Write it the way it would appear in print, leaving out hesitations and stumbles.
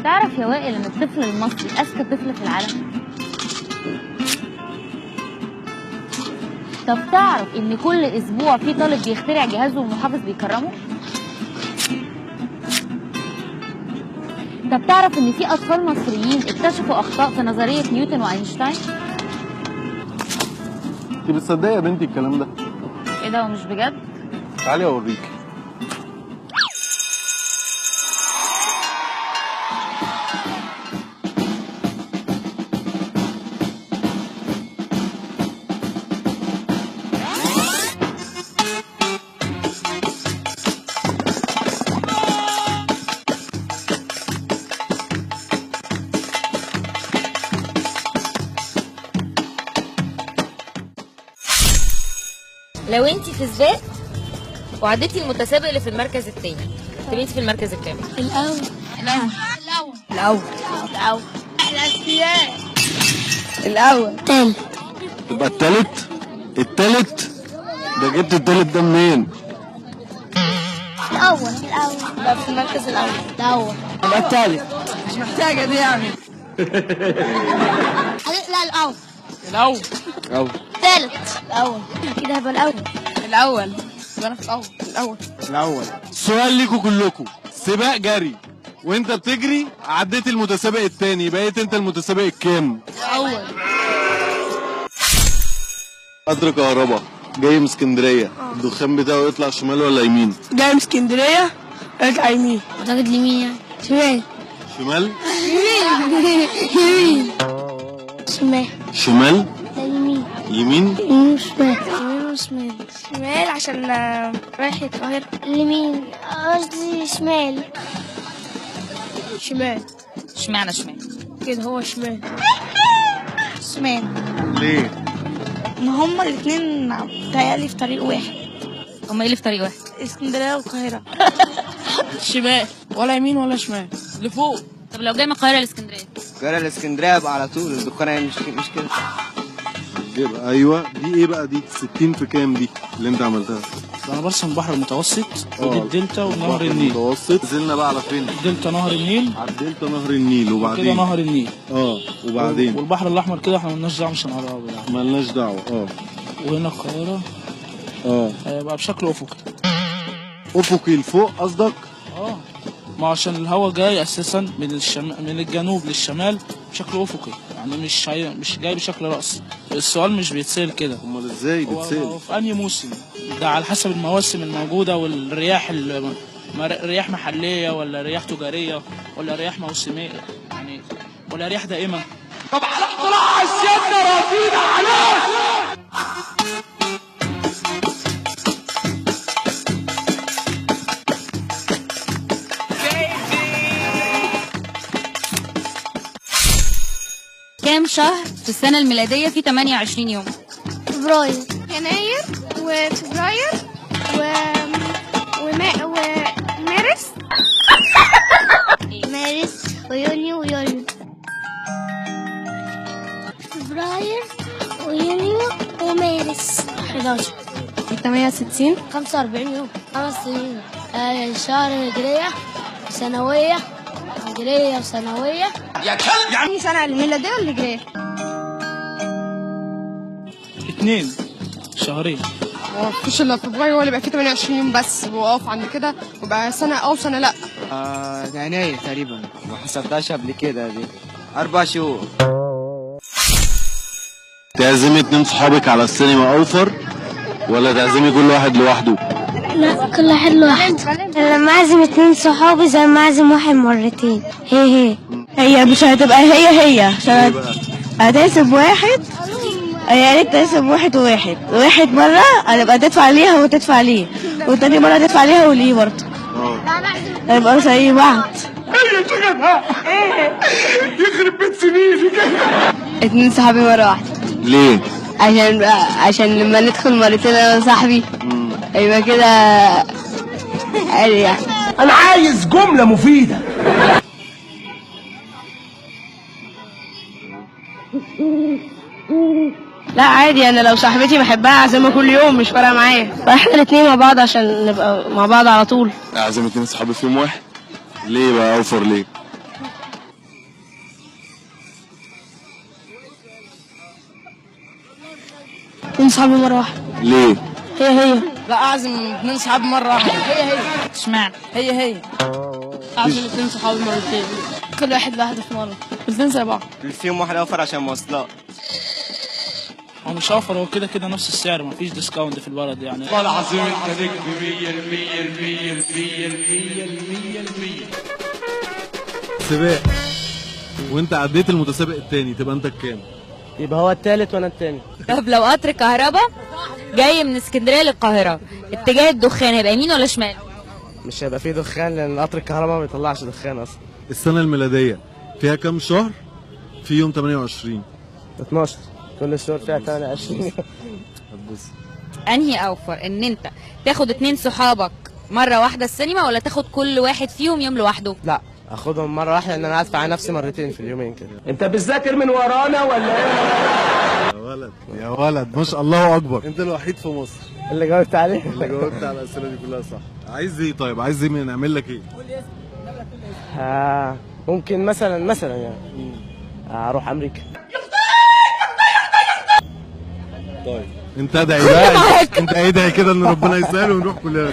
تعرف يا وائل ان الطفل المصري اذكى طفل في العالم؟ طب تعرف ان كل اسبوع في طالب بيخترع جهاز والمحافظ بيكرمه؟ طب تعرف ان في اطفال مصريين اكتشفوا اخطاء في نظريه نيوتن واينشتاين؟ انت بتصدقي يا بنتي الكلام ده؟ ايه ده ومش بجد؟ تعالي اوريكي. لو انت في سباق وعديتي المتسابق اللي في المركز الثاني تبقي انت في المركز الكام؟ الاول. الاول. تالت. تبقى التالت ده جبت التالت ده منين؟ الاول. يبقى في المركز الاول. يبقى التالت. مش محتاجه دي يعني. لا الاول. اول. تالت. الاول. كده هيبقى الاول. الاول. يبقى انا في الاول. سؤال ليكوا كلكم، سباق جري وانت بتجري عديت المتسابق التاني، بقيت انت المتسابق الكام؟ الاول. قطر كهرباء جاي من اسكندريه، الدخان بتاعه يطلع شمال ولا يمين؟ جاي من اسكندريه ارجع يمين. اعتقد اليمين يعني. شمال؟ يمين. شمال. لا يمين. يمين؟ يمين وشمال. يمين وشمال. شمال عشان رايح القاهره. اليمين قصدي شمال. شمال. اشمعنى شمال؟ كده هو شمال. شمال. ليه؟ ما هما الاثنين بتهيألي في طريق واحد. هما ايه اللي في طريق واحد؟ اسكندريه والقاهره. شمال ولا يمين ولا شمال لفوق. طب لو جاي من القاهره لاسكندريه؟ القاهرة الاسكندرية يبقى على طول الدخانة مش كده. يبقى ايوه دي ايه بقى دي؟ 60 في كام دي اللي انت عملتها؟ انا برسم البحر المتوسط ودي الدلتا ونهر النيل. المتوسط نزلنا بقى على فين؟ دلتا نهر النيل. عدلت نهر النيل وبعدين كده نهر النيل. وبعدين والبحر الاحمر كده احنا مالناش دعوه، مش هنقربه يعني. مالناش دعوه. وهنا القاهره هيبقى بشكل افقي. افقي لفوق قصدك؟ ما عشان الهواء جاي اساسا من الجنوب للشمال بشكل افقي، يعني مش جاي بشكل رأسي. السؤال مش بيتسأل كده. امال ازاي بيتسأل؟ هو في انهي موسم؟ ده على حسب المواسم الموجوده والرياح رياح محليه ولا رياح تجاريه ولا رياح موسميه يعني ولا رياح دائمه. طب على اختراع السيادة راضينا عليه. كام شهر في السنه الميلاديه في 28 يوم؟ فبراير. يناير وفبراير ومارس. مارس ويونيو فبراير ويونيو ومارس. 11. 68. 45 يوم. 5 سنين. شهر هجرية سنوية. هجرية وسنوية. يا كلب يعني سنة الميلادية ولا الهجرية؟ 2 شهرين. هو مفيش الا فبراير هو اللي بقى فيه 28 يوم بس، بوقف عند كده وبقى سنة سنة لا. يناير تقريبا، ما حسبتهاش قبل كده دي. 4 شهور. تعزمي 2 صحابك على السينما اوفر ولا تعزمي كل واحد لوحده؟ لا كل واحد لوحده. لما اعزم 2 صحابي زي ما اعزم واحد مرتين. هي مش هتبقى هي عشان هتحسب واحد. يا ريت تحسب واحد مرة هتبقى تدفع ليها وتدفع ليه، والتاني مرة تدفع ليها وليه برضه. هيبقى زي بعض. يخرب بيت سنيني. 2 صحابي مرة واحدة. ليه؟ عشان لما ندخل مرتين انا وصاحبي هيبقى كده عادي يعني. انا عايز جملة مفيدة. لا عادي، انا لو صاحبتي بحبها اعزمها كل يوم مش فارقه معايا، فاحنا الاثنين مع بعض عشان نبقى مع بعض على طول. اعزم 2 صحابي في يوم واحد. ليه بقى اوفر ليه؟ اتنين صحابي مرة واحدة. ليه؟ هي لا اعزم اتنين صحابي مره واحده. هي اشمعنى؟ هي أعزم اتنين صحابي مرتين. كل واحد لوحده في مرة. الاتنين زي بعض. فيهم واحد اوفر عشان مواصلات. هو مش اوفر، هو كده كده نفس السعر، مفيش ديسكاونت في البلد يعني. والله العظيم انت نجم 100%. سباق وانت عديت المتسابق التاني تبقى انت الكام؟ يبقى هو التالت وانا التاني. طب لو قطر كهرباء جاي من اسكندريه للقاهره اتجاه الدخان هيبقى يمين ولا شمال؟ مش هيبقى فيه دخان لان قطر الكهرباء ما بيطلعش دخان اصلا. السنة الميلادية فيها كام شهر؟ في يوم 28. 12 كل الشهور فيها 28. بص انهي اوفر، ان انت تاخد اتنين صحابك مره واحده السينما، ولا تاخد كل واحد فيهم يوم لوحده؟ لا اخدهم مره واحده لان انا هدفع نفسي مرتين في اليومين كده. انت بتذاكر من ورانا ولا ايه؟ يا ولد يا ولد ما شاء الله اكبر، انت الوحيد في مصر اللي جاوبت عليه. اللي جاوبت على الاسئله دي كلها صح. عايز ايه طيب؟ عايز ايه نعمل لك ايه؟ ممكن مثلا يعني اروح امريكا. طيب انت ادعي بقى، انت ادعي كده ان ربنا يسهل ونروح كلنا.